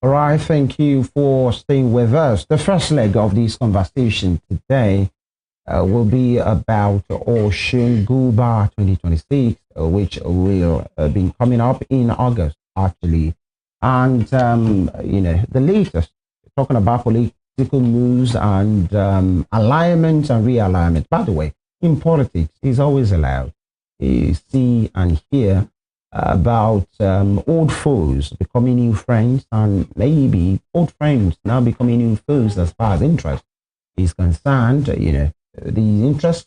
All right, thank you for staying with us. The first leg of this conversation today will be about Osun 2026, which will be coming up in August, actually. And, the latest, talking about political moves and alignment and realignment. By the way, in politics, it's always allowed. You see and hear about old foes becoming new friends, and maybe old friends now becoming new foes as far as interest is concerned. The interest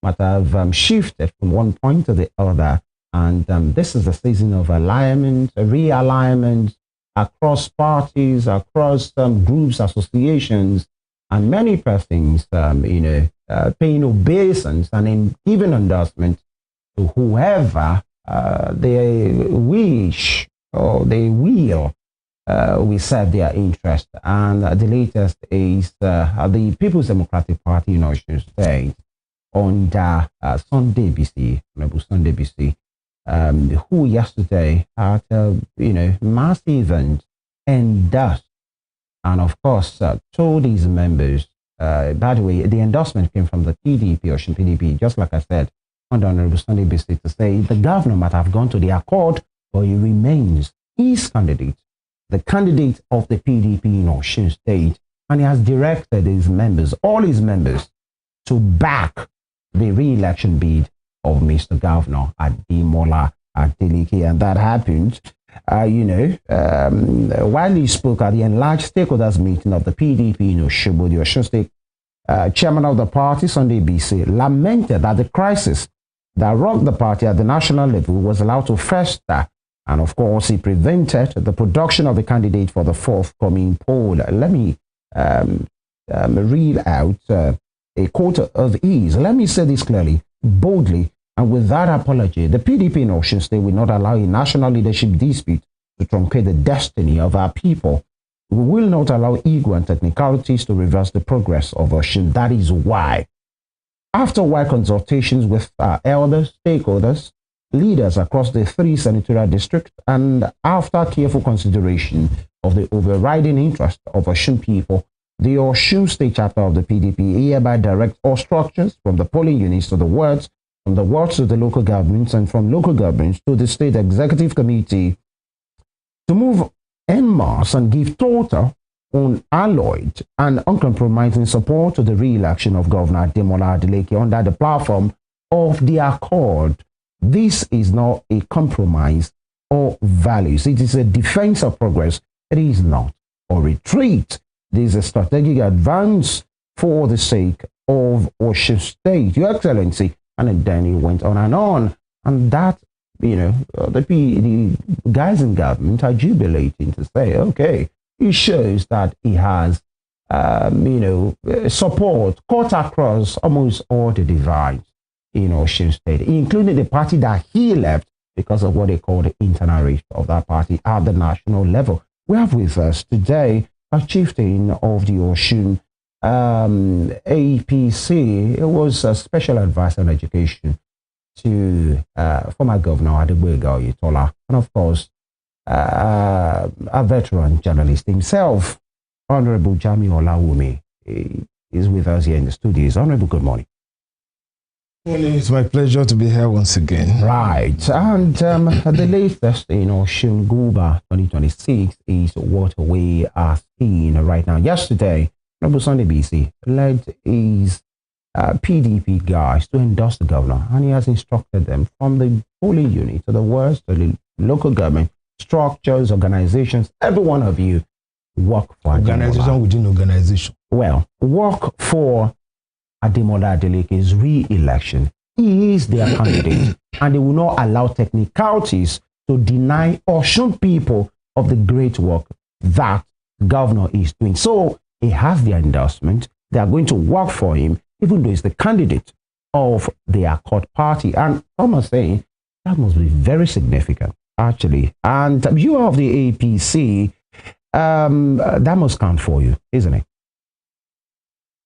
might have shifted from one point to the other, and this is the season of alignment, realignment across parties, across groups, associations, and many persons, paying obeisance and in giving endorsement to whoever they wish or they will serve their interest. And the latest is the People's Democratic Party in Osun State under Sunday BC, Honorable Sunday BC, who yesterday had massive event endorsed, and of course told his members. By the way, the endorsement came from the PDP, Osun PDP, just like I said, under Honorable Sunday BC, to say the governor might have gone to the accord, but he remains his candidate, the candidate of the PDP in Osun State, and he has directed his members, all his members, to back the re-election bid of Mr. Governor Ademola Adeleke. And that happened, while he spoke at the enlarged stakeholders meeting of the PDP in Osun, the Osun State chairman of the party, Sunday BC, lamented that the crisis that rocked the party at the national level was allowed to fester. And of course, he prevented the production of a candidate for the forthcoming poll. Let me read out a quote of his. Let me say this clearly, boldly, and without apology. The PDP in Osun State will not allow a national leadership dispute to truncate the destiny of our people. We will not allow ego and technicalities to reverse the progress of Osun. That is why, after wide consultations with elders, stakeholders, leaders across the 3 senatorial districts, and after careful consideration of the overriding interest of Osun people, the Osun State chapter of the PDP hereby directs all structures from the polling units to the wards, from the wards to the local governments, and from local governments to the state executive committee to move en masse and give total, unalloyed and uncompromising support to the re-election of Governor Ademola Adeleke under the platform of the accord. This is not a compromise or values. It is a defense of progress. It is not a retreat. This is a strategic advance for the sake of Osun State, Your Excellency. And then he went on. And that, the guys in government are jubilating to say, okay, it shows that he has, support cut across almost all the divides in Osun State, including the party that he left because of what they call the internal rift of that party at the national level. We have with us today a chieftain of the Osun APC. It was a special advisor on education to former Governor Gboyega Oyetola, and of course, a veteran journalist himself, Honorable Jamiu Olawumi, is with us here in the studios. Honorable, good morning. It's my pleasure to be here once again. Right. And the latest in Osun 2026 is what we are seeing right now. Yesterday, Honorable Sunday BC led his PDP guys to endorse the governor, and he has instructed them from the polling unit to the wards to the local government structures, organizations, every one of you work for organization within organization. Well, work for Ademola Adeleke's re-election. He is their candidate, and they will not allow technicalities to deny Osun people of the great work that governor is doing. So he has their endorsement. They are going to work for him, even though he's the candidate of the Accord Party. And some are saying that must be very significant, actually. And you are of the APC, that must count for you, isn't it?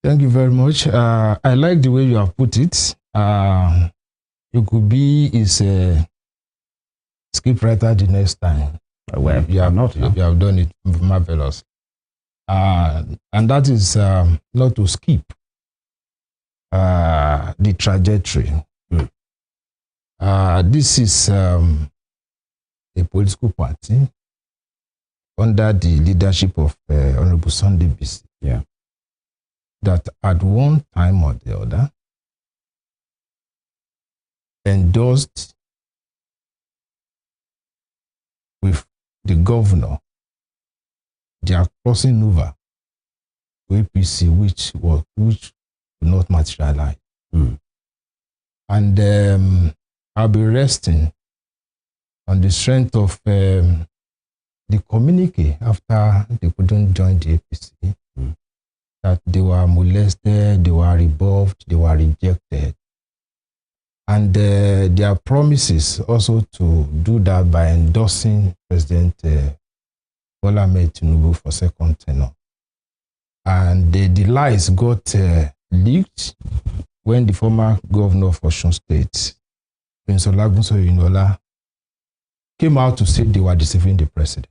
Thank you very much. I like the way you have put it. You could be his script writer the next time. Well, you have not. You have done it marvelous. And that is not to skip the trajectory. This is a political party under the leadership of Honorable Sunday BC. Yeah. That at one time or the other endorsed with the governor their crossing over to APC, which would not materialize. And I'll be resting on the strength of the communique after they couldn't join the APC, that they were molested, they were rebuffed, they were rejected. And their promises also to do that by endorsing President Bola Ahmed Tinubu for second tenure. And the lies got leaked when the former governor of Osun State, Prince Olagunsoyinola, came out to say they were deceiving the president.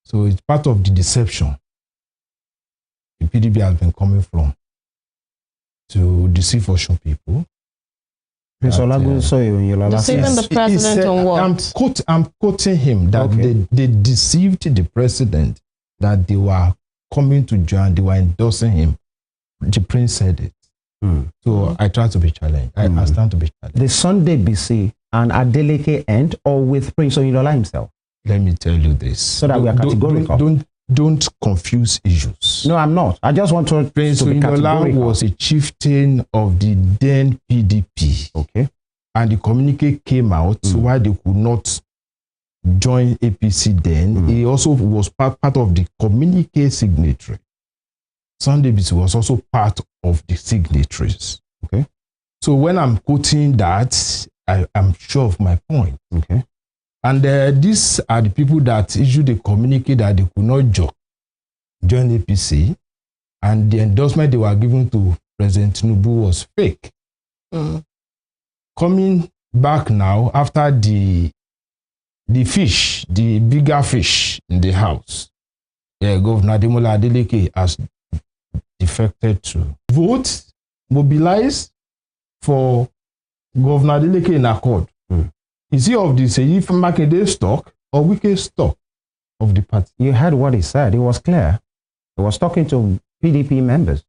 So it's part of the deception the PDP has been coming from to deceive Osun people. Prince Olagunsoyinola deceiving the president on what? I'm quoting him that they deceived the president, that they were coming to join, they were endorsing him. The prince said it. So I try to be challenged. I stand to be challenged. The Sunday BC and Adeleke end, or with Prince Oyinola himself? Let me tell you this. So that we are categorical. Don't confuse issues. No, I'm not. I just want to Prince Oyinola was a chieftain of the then PDP. Okay. And the communique came out why they could not join APC then. He also was part of the communique signatory. Sunday BC was also part of the signatories. Okay. So when I'm quoting that, I'm sure of my point. Okay. And these are the people that issued the communique that they could not join APC, and the endorsement they were given to President Tinubu was fake. Coming back now after the fish, the bigger fish in the house, Governor Ademola Adeleke has defected to vote, mobilize for Governor Adeleke in accord. Is he of the Seyi Makinde stock or Wike stock of the party? You heard what he said. It was clear. He was talking to PDP members.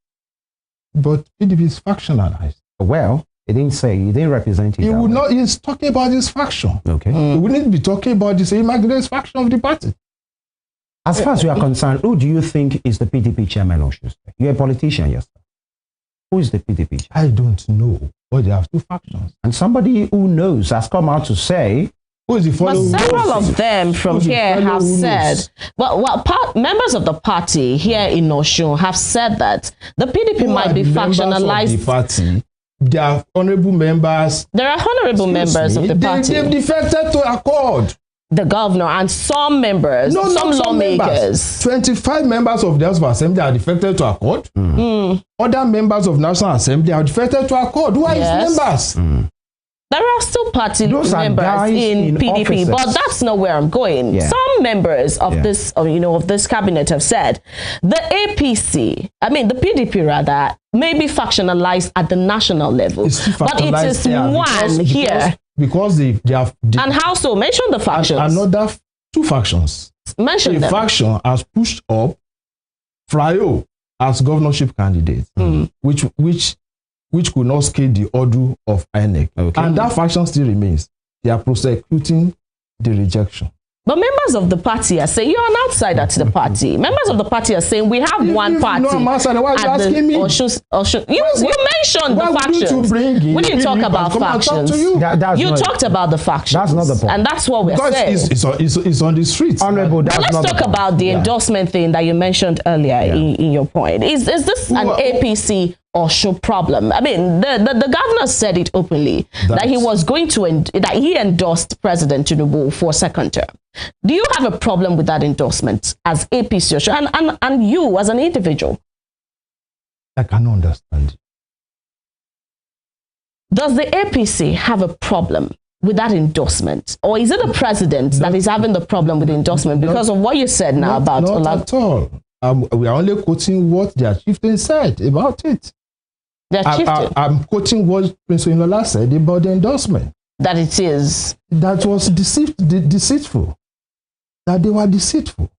But PDP is factionalized. Well, he didn't say, he didn't represent it. He would not, he's talking about his faction. Okay. He wouldn't be talking about the Seyi Makinde's faction of the party. As far as you are concerned, who do you think is the PDP chairman of Osun State? You're a politician yourself. Who is the PDP chairman? I don't know. But they have two factions. And somebody who knows has come out to say, who is the following? But several of them from here have said, members of the party here in Osun have said that the PDP might be factionalized. The party, they are honorable members. There are honorable members of the party. They've defected to accord. The governor and some members, some lawmakers. 25 members of the House of Assembly are defected to accord. Other members of National Assembly are defected to accord. Who are his members? There are still party members in PDP, offices. But that's not where I'm going. Yeah. Some members of this, of this cabinet have said the APC, the PDP rather, may be factionalized at the national level, but it is one here. Because they have... And how so? Mention the factions. Another two factions. Mention them. A faction has pushed up Fryo as governorship candidate, which could not scale the order of INEC. Okay. And that faction still remains. They are prosecuting the rejection. But members of the party are saying, you're an outsider to the party. Members of the party are saying, we have one party. No, I'm outsider. Why are you asking me? You mentioned the factions. We didn't talk about factions. You talked about the factions. That's not the point. And that's what we're saying. It's on the streets. Honorable, let's talk about the endorsement thing that you mentioned earlier in your point. Is this an APC Osun problem? The governor said it openly that he was going to that he endorsed President Tinubu for second term. Do you have a problem with that endorsement as APC Osun and you as an individual? I cannot understand. Does the APC have a problem with that endorsement? Or is it the president that is having the problem with the endorsement because of what you said now about Not at all. We are only quoting what their chieftain said about it. Their chieftain? I'm quoting what Prince Oyinola said about the endorsement. That it is. That was deceitful. That they were deceitful.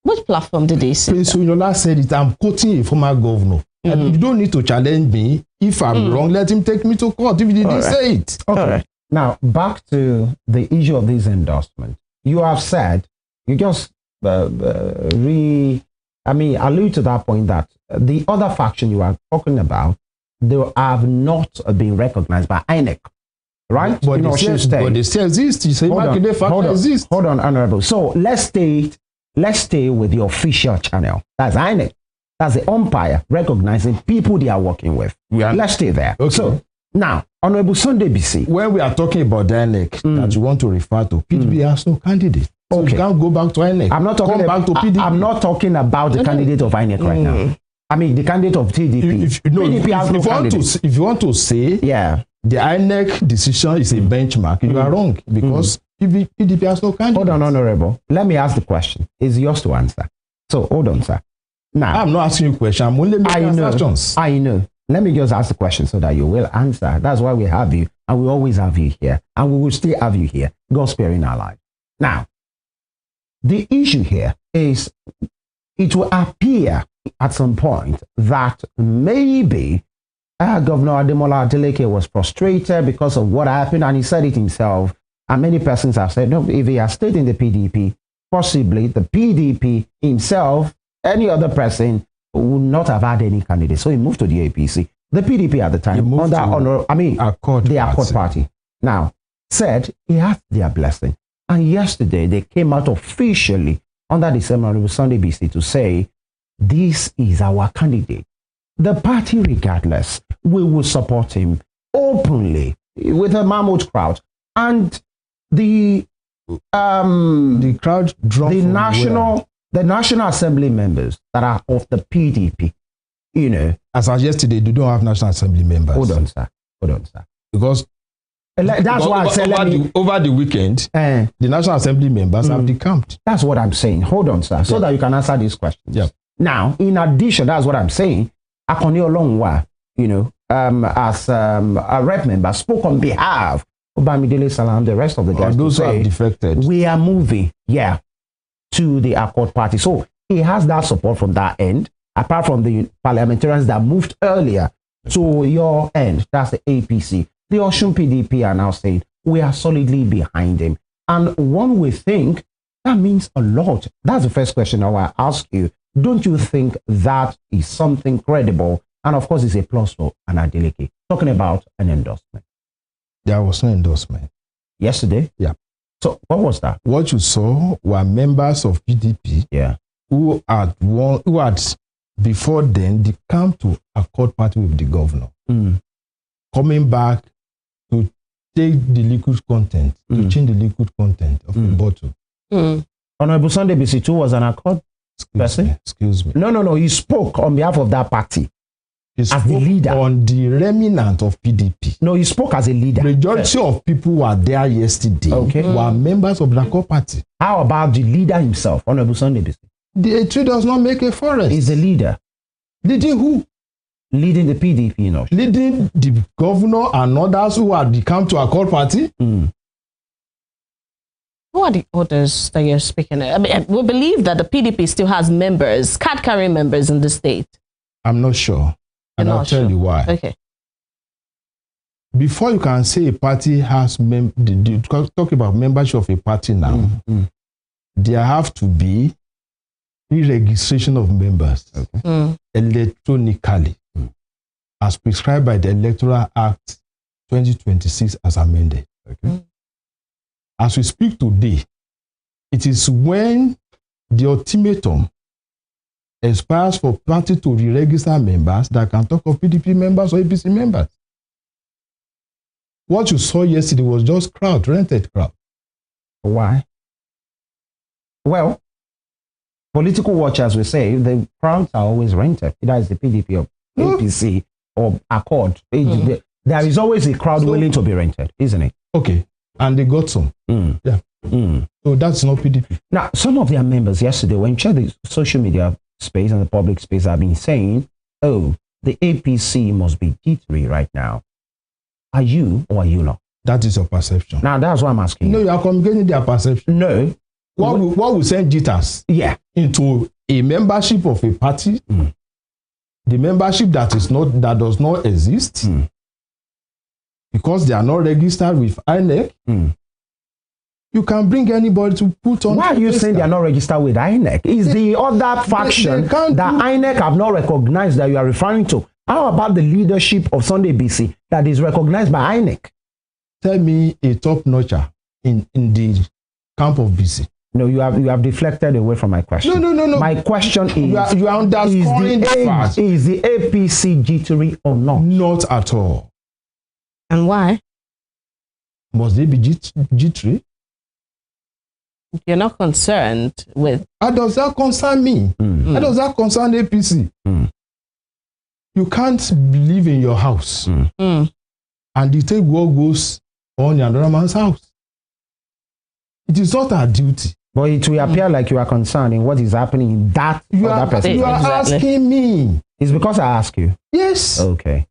Which platform did they say? Prince Oyinola said it. I'm quoting a former governor. And you don't need to challenge me. If I'm wrong, let him take me to court if he didn't say it. Okay. All right. Now, back to the issue of this endorsement. You have said, you just allude to that point that the other faction you are talking about, they have not been recognized by INEC, right? But they still exist. You say Hold on, Honorable. So let's stay with the official channel. That's INEC. That's the umpire recognizing people they are working with. Let's stay there. Okay. So now, Honorable Sunday BC. When we are talking about the INEC that you want to refer to, PDP has no candidate. So you can't go back to INEC. I'm not talking back to PDP. I'm not talking about the candidate of INEC right now. I mean, the candidate of TDP. If you want to say the INEC decision is a benchmark, you are wrong because PDP has no candidate. Hold on, Honorable. Let me ask the question. It's yours to answer. So, hold on, sir. Now, I'm not asking you a question. I'm only making assumptions. I know. Let me just ask the question so that you will answer. That's why we have you, and we always have you here, and we will still have you here, God sparing our lives. Now, the issue here is it will appear at some point that maybe Governor Ademola Adeleke was frustrated because of what happened, and he said it himself, and many persons have said, no, if he has stayed in the PDP, possibly the PDP himself, any other person would not have had any candidate. So he moved to the APC. The PDP at the time, the Accord Party. Now, said he had their blessing. And yesterday, they came out officially under the ceremony with Sunday BC to say, this is our candidate. The party, regardless, we will support him openly with a mammoth crowd. And the crowd dropped the National Assembly members that are of the PDP, you know. As of yesterday, they don't have National Assembly members. Hold on, sir. Because that's why I said over the weekend, the National Assembly members have decamped. That's what I'm saying. Hold on, sir, so that you can answer these questions. Yeah. Now, in addition, that's what I'm saying. Akoni Olonwa, you know, as a rep member, spoke on behalf of Bamidele Salam, the rest of the guys. Those who have defected. We are moving, to the Accord Party. So he has that support from that end, apart from the parliamentarians that moved earlier to your end. That's the APC. The Osun PDP are now saying, we are solidly behind him. And one would think that means a lot. That's the first question I will ask you. Don't you think that is something credible? And of course, it's a plus for an Adeleke. Talking about an endorsement. There was no endorsement. Yesterday? Yeah. So what was that? What you saw were members of PDP who had before then decamped to Accord Party with the governor. Coming back to take the liquid content, to change the liquid content of the bottle. Honorable Sunday BC2 was an Accord person? Excuse me. No. He spoke on behalf of that party. He spoke as the leader on the remnant of PDP. No, he spoke as a leader. Majority of people who were there yesterday were members of the Accord Party. How about the leader himself, Honorable Sunday BC? The tree does not make a forest. He's the leader. Leading who? Leading the PDP, you know. Leading the governor and others who had come to Accord Party. Who are the others that you're speaking of? I mean, we believe that the PDP still has members, card-carrying members in the state. I'm not sure. And I'll tell you why. Okay. Before you can say a party has talk about membership of a party now, there have to be re-registration of members electronically, as prescribed by the Electoral Act 2026 as amended. As we speak today, it is when the ultimatum expires for party to re-register members that can talk of PDP members or APC members. What you saw yesterday was just crowd, rented crowd. Why? Well, political watchers will say the crowds are always rented. Either it's the PDP or APC or Accord. There is always a crowd willing to be rented, isn't it? Okay. and they got some. Yeah. So that's not PDP. Now, some of their members yesterday, when checked the social media space and the public space, have been saying, oh, the APC must be G3 right now. Are you or are you not? That is your perception. Now, that's what I'm asking. No, you are communicating their perception. No. What will send jitters into a membership of a party, the membership that does not exist, because they are not registered with INEC, you can bring anybody to put on. Why are you saying they are not registered with INEC? Is the other faction that INEC have not recognized that you are referring to? How about the leadership of Sunday BC that is recognized by INEC? Tell me a top-notcher in the camp of BC. No, you have deflected away from my question. No. My question is, you are underscoring the fact. Is the APC G3 or not? Not at all. And why? Must they be G3? You're not concerned with... How does that concern me? How does that concern APC? You can't live in your house and dictate what goes on in another man's house. It is not our duty. But it will appear like you are concerned in what is happening in that other person. You are asking me. It's because I ask you. Yes. Okay.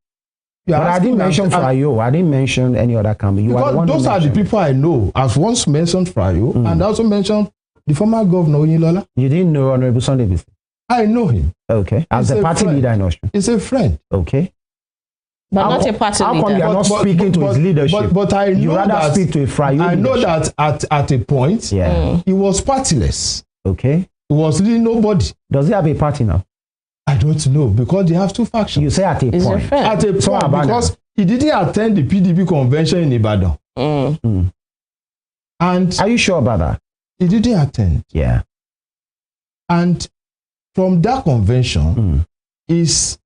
But I didn't mention Frayo. I didn't mention any other company. Those are the people I know. I've once mentioned Frayo and I also mentioned the former governor Oyetola. You didn't know Honorable Sunday BC? I know him. Okay. As the party leader in Osun. He's a friend. Okay. But not a party leader. How come you are not speaking to his leadership? But I know you rather speak to a Frayo. I know that at a point, he was partyless. Okay. He was really nobody. Does he have a party now? I don't know, because they have two factions. You say at a point. At a point, because he didn't attend the PDP convention in Ibadan. And are you sure about that? He didn't attend. Yeah. And from that convention, his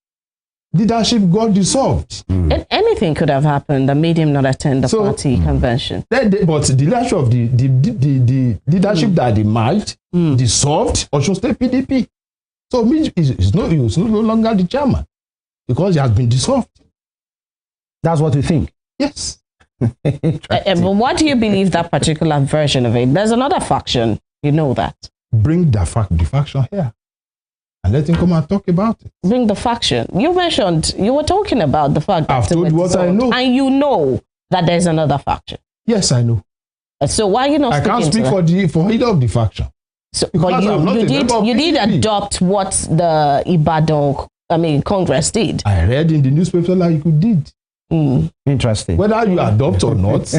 leadership got dissolved. Anything could have happened that made him not attend the party convention. But the leadership of the leadership that emerged dissolved Osun State PDP. So he was no longer the chairman because he has been dissolved. That's what you think? Yes. But what do you believe that particular version of it? There's another faction. You know that. Bring the faction here and let him come and talk about it. Bring the faction. You were talking about the fact that I've told you what I know. And you know that there's another faction. Yes, I know. So why are you not speaking? I can't speak for either of the faction. So, but you did adopt what the Ibadan, Congress did. I read in the newspaper like you did. Interesting. Whether you adopt or not,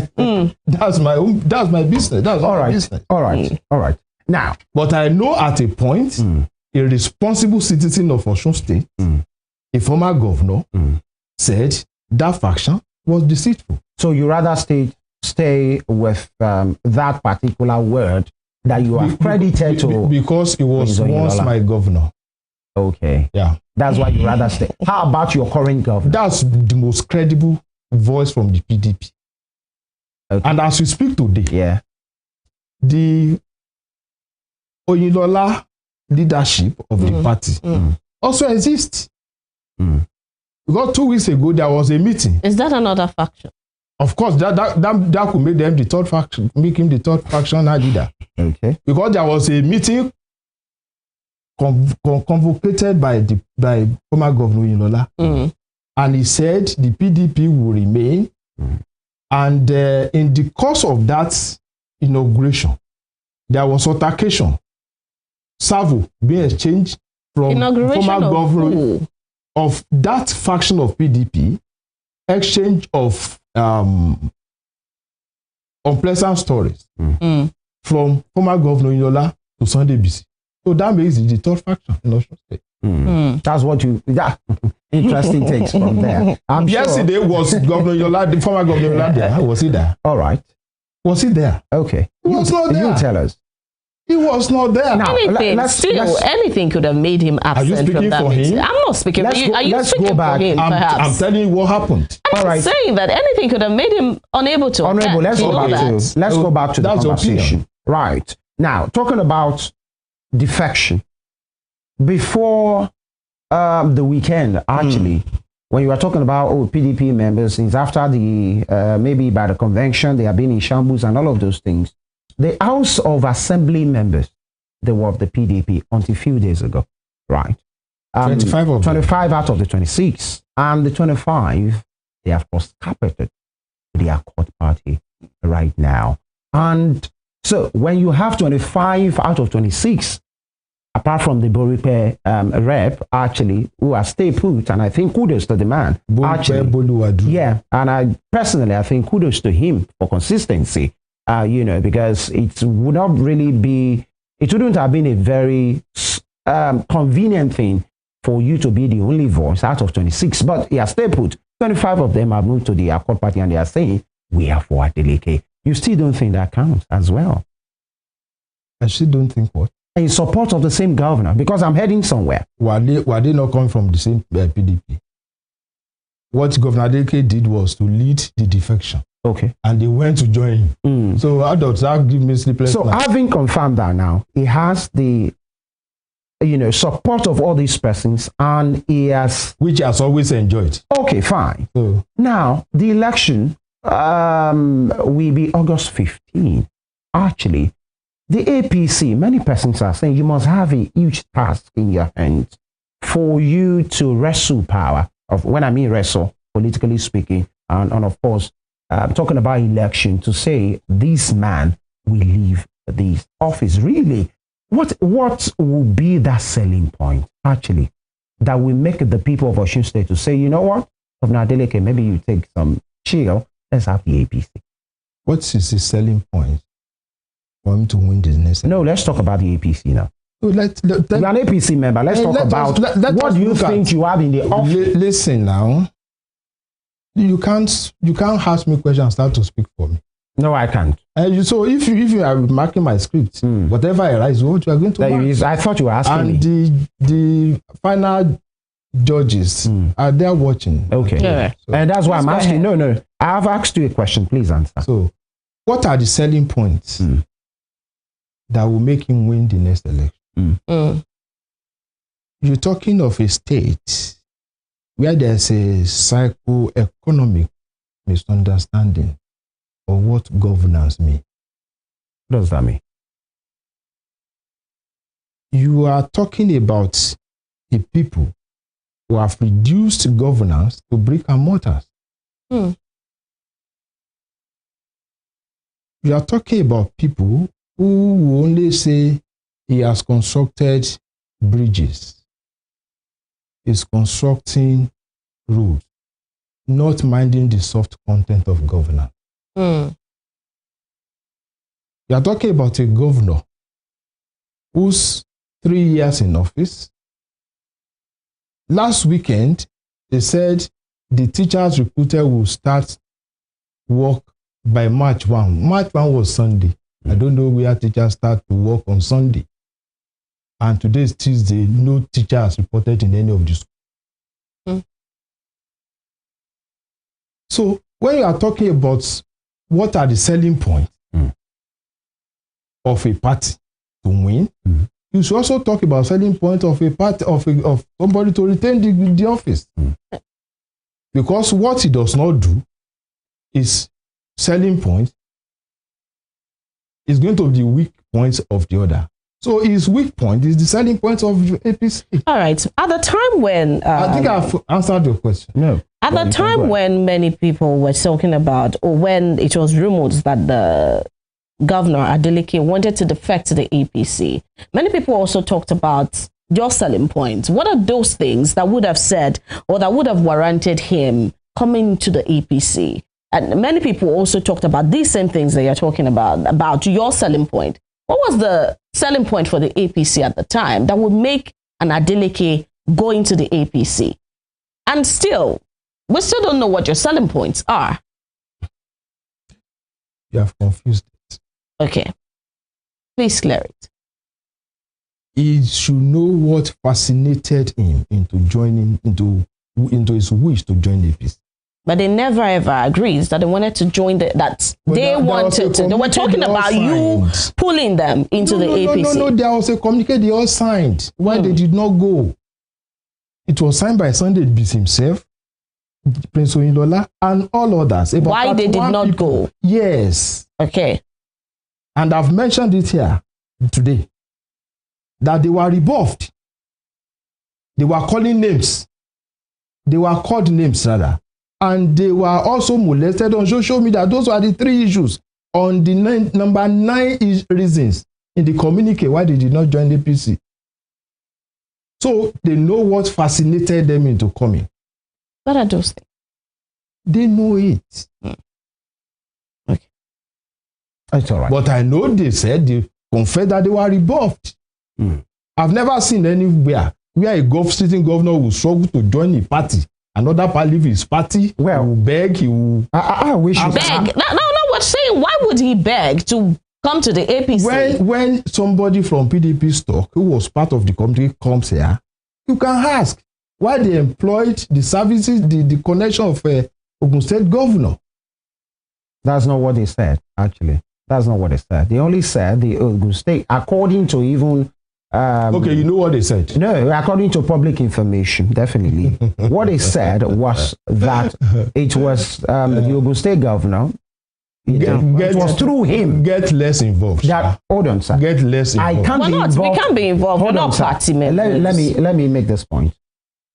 that's my business. That's all my right. business. All right. All right. Now, but I know at a point, a responsible citizen of Osun State, a former governor, said that faction was deceitful. So you rather stay with that particular word that you are credited to, because he was once my governor. Okay. Yeah. That's why you rather stay. How about your current governor? That's the most credible voice from the PDP. Okay. And as we speak today, the Oyetola leadership of the party also exists. Because 2 weeks ago there was a meeting. Is that another faction? Of course, that could make them the third faction, make him the third faction leader. Okay. Because there was a meeting convocated by former Governor Oyetola, and he said the PDP will remain. And in the course of that inauguration, there was altercation, salvo being exchanged from former governor of that faction of PDP, exchange of unpleasant stories from former Governor Oyetola to Sunday BC. So that makes it the third faction in Osun State. That's what interesting takes from there. Yesterday was Governor Oyetola, the former Governor Oyetola there. Was he there? All right. Was he there? Okay. He was not there. You tell us. He was not there. Now, anything could have made him absent from that meeting. I'm not speaking for you. Are you speaking for him, perhaps? I'm telling you what happened. I'm saying that anything could have made him unable to. Honorable, let's go back to the conversation. Right. Now, talking about defection. Before the weekend, actually, when you are talking about PDP members, since after the maybe by the convention they have been in shambles and all of those things, the House of Assembly members, they were of the PDP until a few days ago, right? 25 out of the 26, and the 25 they have cross-carpeted the Accord Party right now. And so when you have 25 out of 26, apart from the Boripe rep, actually, who are stay put, and I think kudos to the man. Yeah, and I think kudos to him for consistency, because it would not really be, it wouldn't have been a very convenient thing for you to be the only voice out of 26, but he has stayed put. 25 of them have moved to the Accord Party and they are saying, we are for Adeleke. You still don't think that counts as well? I still don't think what? In support of the same governor, because I'm heading somewhere. Were they not coming from the same PDP? What Governor Adeleke did was to lead the defection. Okay. And they went to join him. So how does that give me sleepless nights? So having confirmed that now, he has the support of all these persons, and he has... Which he has always enjoyed. Okay, fine. So now, the election will be August 15. Actually, the APC, many persons are saying you must have a huge task in your hands for you to wrestle power. When I mean wrestle, politically speaking, and of course, talking about election, to say this man will leave this office. Really, what will be that selling point, actually, that will make the people of Osun State to say, you know what, Governor Adeleke, maybe you take some chill, let's have the APC. What is the selling point for him to win this next? No, let's talk about the APC now. You're an APC member. Let's talk about what do you think you have in the office. Listen now. You can't ask me questions and start to speak for me. No, I can't. So if you are marking my script, whatever I write is what you are going to mark. I thought you were asking me. And the final judges are there watching. Okay. Yeah. So, and that's why I'm asking. No. I have asked you a question. Please answer. So, what are the selling points that will make him win the next election? You're talking of a state where there's a psycho-economic misunderstanding of what governance means. What does that mean? You are talking about the people who have reduced governance to brick and mortars. You are talking about people who will only say he has constructed bridges, is constructing roads, not minding the soft content of governance. You are talking about a governor who's 3 years in office. Last weekend, they said the teachers recruited will start work by March 1. March 1 was Sunday. I don't know where teachers start to work on Sunday. And today is Tuesday. No teacher has reported in any of the schools. So when you are talking about what are the selling points of a party to win, you should also talk about selling point of a party of somebody to retain the office. Because what he does not do is selling point is going to be the weak points of the other. So his weak point is the selling point of APC. All right. At the time when... I think I've answered your question. No. At the time when many people were talking about, or when it was rumored that the Governor Adeleke wanted to defect to the APC, many people also talked about your selling points. What are those things that would have said or that would have warranted him coming to the APC? And many people also talked about these same things that you're talking about your selling point. What was the selling point for the APC at the time that would make an Adeleke go into the APC? And still, we still don't know what your selling points are. You have confused it. Okay. Please clear it. He should know what fascinated him into joining, into his wish to join APC. But they never ever agreed that they wanted to join they wanted to. They were talking about you pulling them into the APC. No, there was a communique they all signed. Why they did not go? It was signed by Sunday himself. Prince Oyinlola, and all others. Why they did not go? Yes. Okay. And I've mentioned it here today, that they were rebuffed. They were calling names. They were called names, rather. And they were also molested on social media. Those were the 3 issues. On the number 9 reasons in the communique why they did not join the APC. So they know what fascinated them into coming. What are those things? They know it. Okay. That's all right. But I know they said, they confessed that they were rebuffed. I've never seen anywhere where a sitting governor will struggle to join a party. Another party leave his party. Well, he will beg. He will. I wish you beg. No. What's saying? Why would he beg to come to the APC? When somebody from PDP stock who was part of the committee comes here, you can ask why they employed the services, the connection of Osun State governor. That's not what they said. Actually, that's not what they said. They only said the Osun State, according to even. Okay, you know what they said? No, according to public information, definitely. What they said was that it was the Osun State governor. It was through him. Get less involved. Hold on, sir. Get less involved. We can't be involved. We're not party members. Let me make this point.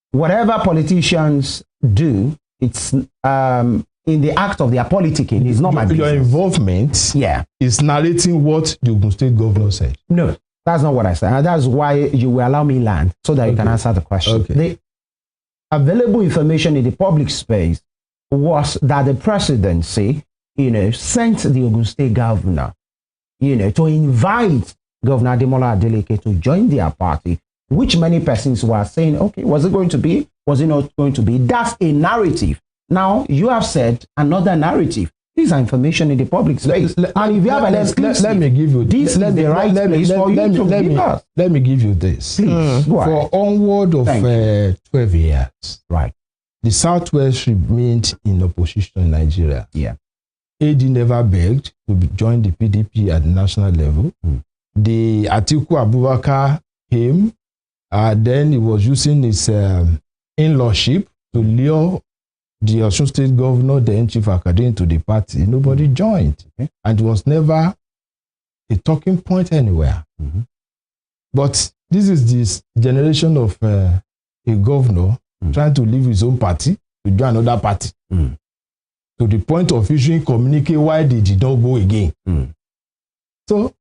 Whatever politicians do, it's in the act of their politicking. It's not my business. Your involvement is narrating what the Osun State governor said. No. That's not what I said. And that's why you will allow me land so that you can answer the question. Okay. The available information in the public space was that the presidency, sent the Osun State governor, to invite Governor Ademola Adeleke to join their party, which many persons were saying, okay, was it going to be? Was it not going to be? That's a narrative. Now, you have said another narrative. These are information in the public space. And if you have an exclusive, let me give you this. Let me give you this. Please, for onward of 12 years, right? The Southwest remained in opposition in Nigeria. Yeah. AD never begged to join the PDP at the national level. The Atiku Abubakar came, then he was using his in-lawship to lure the Osun State governor, then chief academic to the party. Nobody joined. And it was never a talking point anywhere. But this is this generation of a governor trying to leave his own party to join another party. To the point of issuing communique why they did not go again. So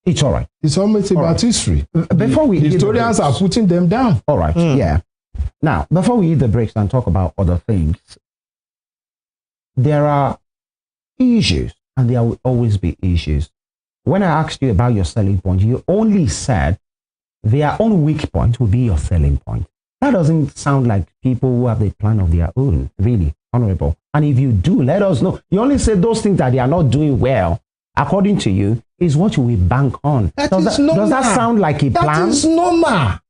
it's all right. It's almost about history. Before we the historians are putting them down. All right. Yeah. Now, before we hit the breaks and talk about other things, there are issues, and there will always be issues. When I asked you about your selling point, you only said their own weak point will be your selling point. That doesn't sound like people who have a plan of their own, really, honorable. And if you do, let us know. You only say those things that they are not doing well, according to you, is what you will bank on. Does that sound like a plan? That is normal.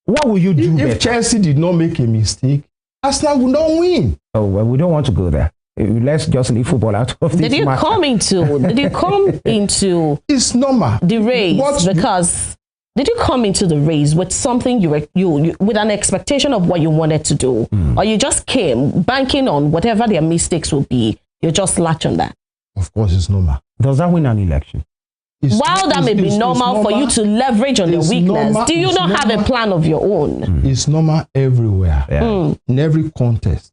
What will you do if Chelsea did not make a mistake, Arsenal would not win. Oh, well, we don't want to go there. Let's just leave football out of this. Did you come into it's normal. The race because did you come into the race with something you with an expectation of what you wanted to do, or you just came banking on whatever their mistakes will be? You just latch on that. Of course, it's normal. Does that win an election? While that may be normal for you to leverage on your weakness, do you not have a plan of your own? It's normal everywhere. In every contest.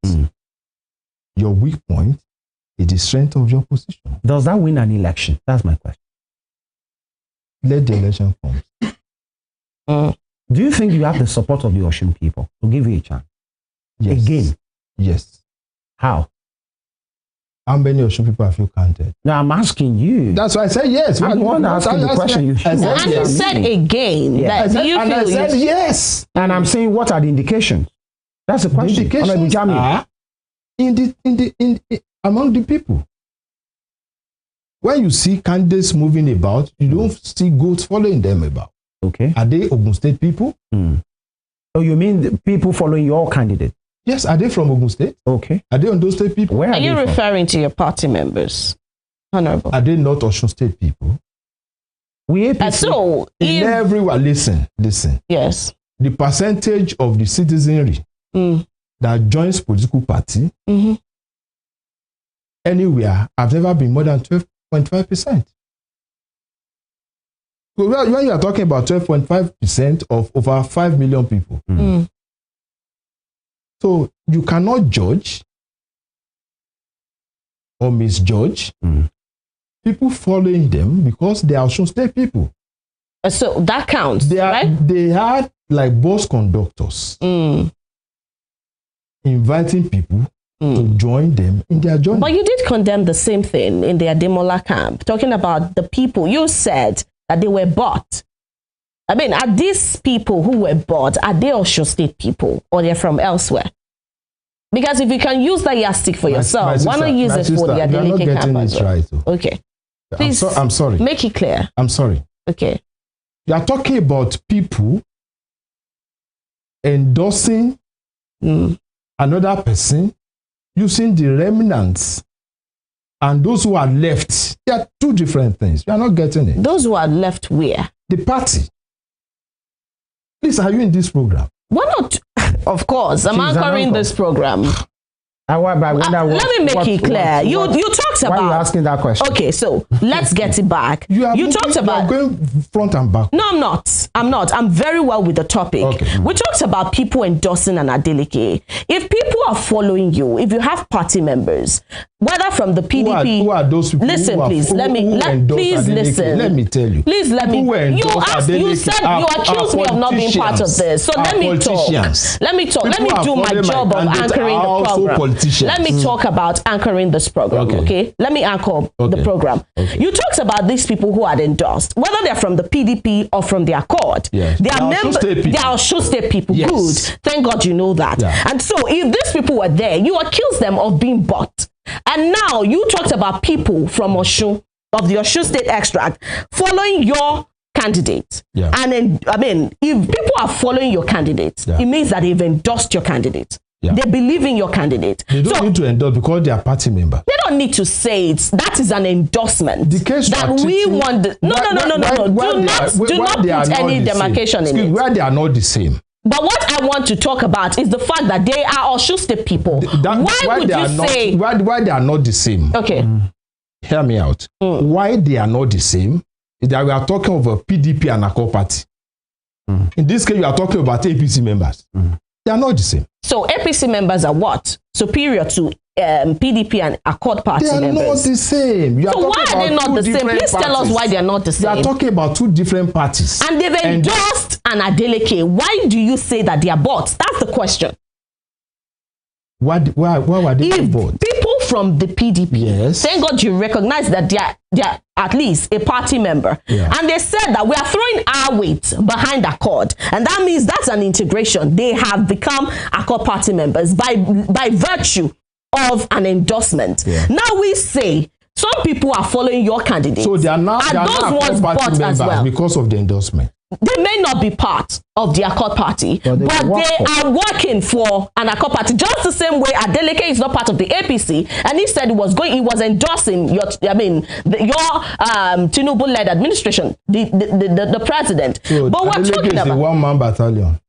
Your weak point is the strength of your position. Does that win an election? That's my question. Let the election come. Do you think you have the support of the Osun people to give you a chance? Yes. Again? Yes. How? How many Osun people have you counted? No, I'm asking you. That's why I said yes. I'm the one asking the question. You said again. Yes. I said yes. And I'm saying, what are the indications? That's the question. The indications are among the people. When you see candidates moving about, you don't see goats following them about. Okay. Are they Osun State people? So you mean the people following your candidate? Yes. Are they from Osun State? Okay. Are they Ondo State people? Where are you referring to your party members, Honorable? Are they not Osun State people? So in everyone, listen. Yes. The percentage of the citizenry that joins political party anywhere have never been more than 12.5%. So when you are talking about 12.5% of over 5 million people, so you cannot judge or misjudge people following them because they are Osun State people. So that counts, right? They had like bus conductors inviting people to join them in their journey. But you did condemn the same thing in the Ademola camp, talking about the people. You said that they were bought. I mean, are these people who were bought, are they Osun State people or they're from elsewhere? Because if you can use that yardstick for yourself, why not use it for the Adeleke camp as well? Right. Okay. Please, I'm sorry. Make it clear. I'm sorry. Okay. You are talking about people endorsing another person using the remnants, and those who are left. They are two different things. You are not getting it. Those who are left where? The party. Please, are you in this program? Why not? Of course, I'm anchoring this program. Let me make it clear. You talked about. Why are you asking that question? Okay, so let's get it back. You talked about. You are going front and back. No, I'm not. I'm very well with the topic. Okay. We talked about people endorsing an Adeleke. If people are following you, if you have party members, whether from the PDP, who are those people? Listen, please. Please listen. Let me tell you. Please let me. You said you accused me of not being part of this. So let me talk. Let me talk. Let me do my job of anchoring the program. Let me talk about anchoring this program. Okay. Let me anchor the program. Okay. You talked about these people who had endorsed, whether they're from the PDP or from the Accord. Yes. They are Osun State people. Yes. Good. Thank God you know that. Yeah. And so if these people were there, you accused them of being bought. And now you talked about people from Osun, of the Osun State extract, following your candidate. Yeah. And then, I mean, if people are following your candidate, it means that they've endorsed your candidate. Yeah. They believe in your candidate. They don't need to endorse because they are party members. They don't need to say it. That is an endorsement. The case that we want. No. Do not put any demarcation in it. Where they are not the same. But what I want to talk about is the fact that they are Osun State people. Why would you say? Why they are not the same? Okay. Hear me out. Why they are not the same is that we are talking of a PDP and Accord party. In this case, we are talking about APC members. They are not the same. So APC members are what? Superior to PDP and Accord party members? They are not the same. So why are they not the same? Please tell us why they are not the same. We are talking about two different parties. And they've endorsed an Adeleke. Why do you say that they are bought? That's the question. Why were they bought? People from the PDP, yes. Thank God you recognize that they are at least a party member. Yeah. And they said that we are throwing our weight behind Accord. And that means that's an integration. They have become Accord party members by virtue of an endorsement. Yeah. Now we say some people are following your candidate. So they are now those ones bought as well because of the endorsement. They may not be part of the Accord party, but they are working for an Accord party. Just the same way Adeleke is not part of the APC, and he said he was endorsing your Tinubu-led administration, the president. So but we're talking about a one-man battalion.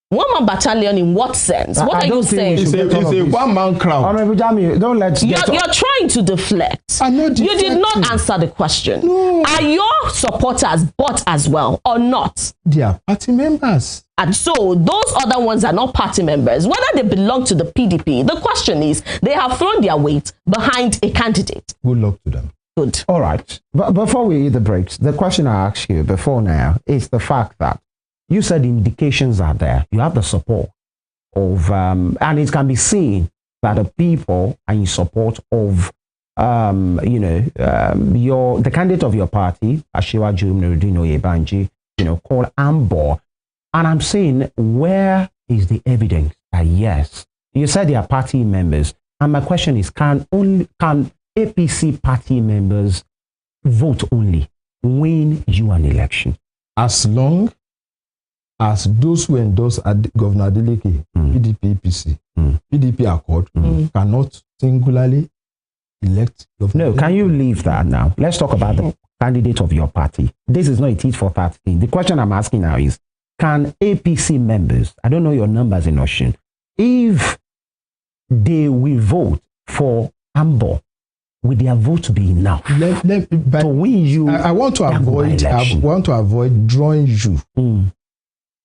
One-man battalion in what sense? What are you saying? It's a one-man crowd. Honorable Jamiu, don't let's you're trying to deflect. You did not answer the question. No. Are your supporters bought as well or not? They are party members. And so those other ones are not party members. Whether they belong to the PDP, the question is they have thrown their weight behind a candidate. Good luck to them. Good. All right. But before we hit the breaks, the question I asked you before now is the fact that you said indications are there. You have the support of, and it can be seen that the people are in support of, the candidate of your party, Asiwaju Oyebanji, called Ambo. And I'm saying, where is the evidence that yes, you said they are party members, and my question is, can APC party members vote only win you an election? As long as those who endorse Governor Adeleke, PDP, APC, PDP Accord, cannot singularly elect Governor. No, can you leave that now? Let's talk about the candidate of your party. This is not a tit for tat thing. The question I'm asking now is, can APC members, I don't know your numbers in Osun, if they will vote for Ambo, will their vote be enough to win you? I want to avoid drawing you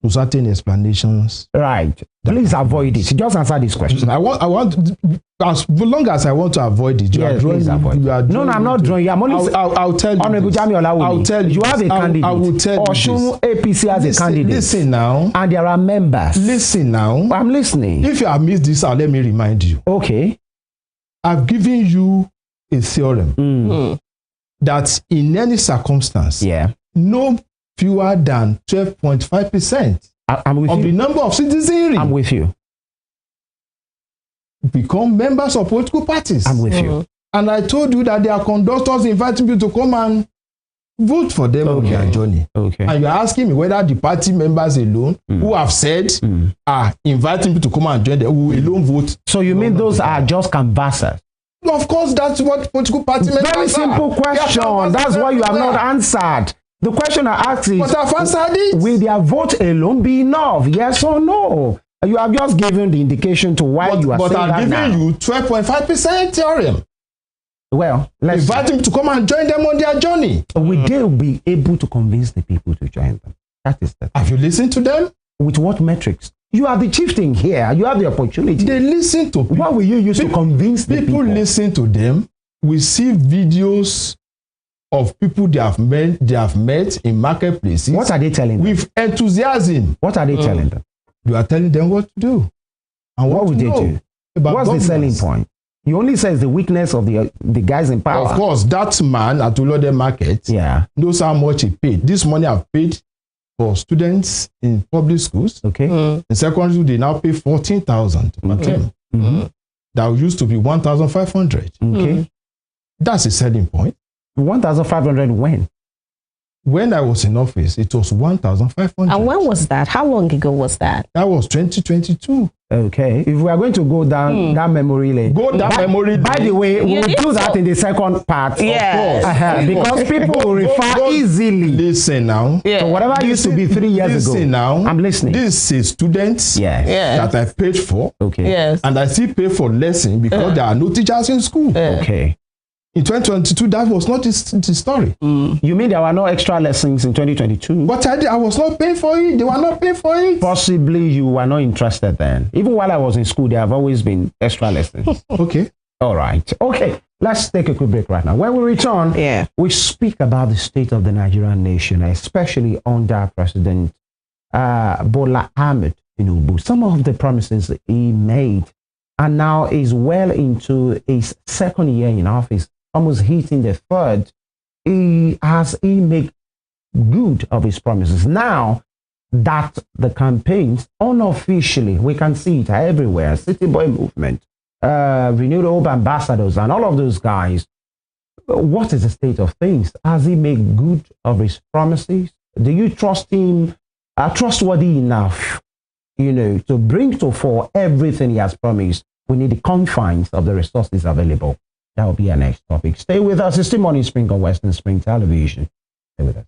to certain explanations. Right. Please avoid it. Just answer this question. I want as long as I want to avoid it. No, I'm not drawing you. I'm only. I'll tell you. Honorable Jamiu Olawumi, I'll tell you. You have a candidate. I will tell you. Osun APC has a candidate. Listen now. And there are members. Listen now. I'm listening. If you have missed this out, let me remind you. Okay. I've given you a theorem that in any circumstance, no fewer than 12.5% of the number of citizens I'm with you. become members of political parties. I'm with you. And I told you that there are conductors inviting you to come and vote for them on their journey. Okay. And you're asking me whether the party members alone who have said are inviting you to come and join them who alone vote. So you mean those are just canvassers? Of course, that's what political party members are. Very simple question. That's why you have not answered. The question I asked is, but I've answered it. Will their vote alone be enough? Yes or no? You have just given the indication to why you are saying that. But I'm giving you 12.5% theorem. Well, let's invite them to come and join them on their journey. Will they be able to convince the people to join them? That is the thing. Have you listened to them? With what metrics? You are the chieftain here. You have the opportunity. They listen to people. What will you use to convince the people? People listen to them. We see videos of people they have met in marketplaces. What are they telling them? With enthusiasm. What are they telling them? You are telling them what to do. And what would they do? What's the selling point? He only says the weakness of the guys in power. Of course, that man at Ulode Market knows how much he paid. This money I've paid for students in public schools. Okay. In secondary school, they now pay 14,000 per term. That used to be 1,500. Okay. That's a selling point. 1,500 when? When I was in office, it was 1,500. And when was that? How long ago was that? That was 2022. Okay. If we are going to go down that memory lane. Memory lane. By the way, we'll do that in the second part. Yes. Because people will refer easily. Listen now. So whatever used to be 3 years ago. Listen now. I'm listening. This is students that I paid for. Okay. Yes. And I still pay for lesson because there are no teachers in school. Okay. In 2022, that was not the story. You mean there were no extra lessons in 2022? But I was not paying for it. They were not paying for it. Possibly you were not interested then. Even while I was in school, there have always been extra lessons. Okay. All right. Okay. Let's take a quick break right now. When we return, we speak about the state of the Nigerian nation, especially under President Bola Ahmed Tinubu. Some of the promises he made, and now is well into his second year in office, almost hitting the third. He made good of his promises. Now that the campaigns unofficially, we can see it everywhere, City Boy movement, Renewed Hope ambassadors, and all of those guys. What is the state of things? Has he made good of his promises? Do you trust him, trustworthy enough, to bring to fore everything he has promised? We need the confines of the resources available. That will be our next topic. Stay with us. It's the Morning Spring on Western Spring Television. Stay with us.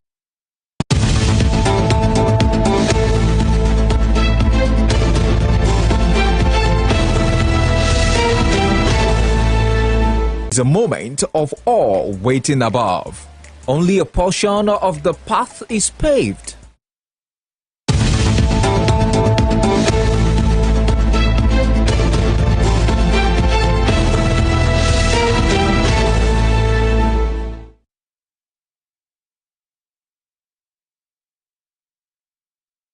It's a moment of awe waiting above. Only a portion of the path is paved.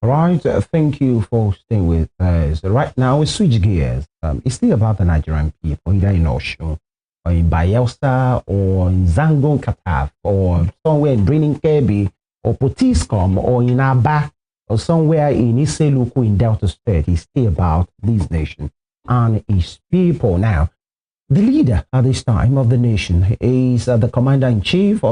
Right, thank you for staying with us. Right now, we switch gears. It's still about the Nigerian people, either in Osun, or in Bayelsa, or in Zangon Kataf, or somewhere in Brenin Kebbi, or Potiskum, or in Aba, or somewhere in Iseluku in Delta State. It's still about this nation and its people. Now, the leader at this time of the nation is the commander-in-chief of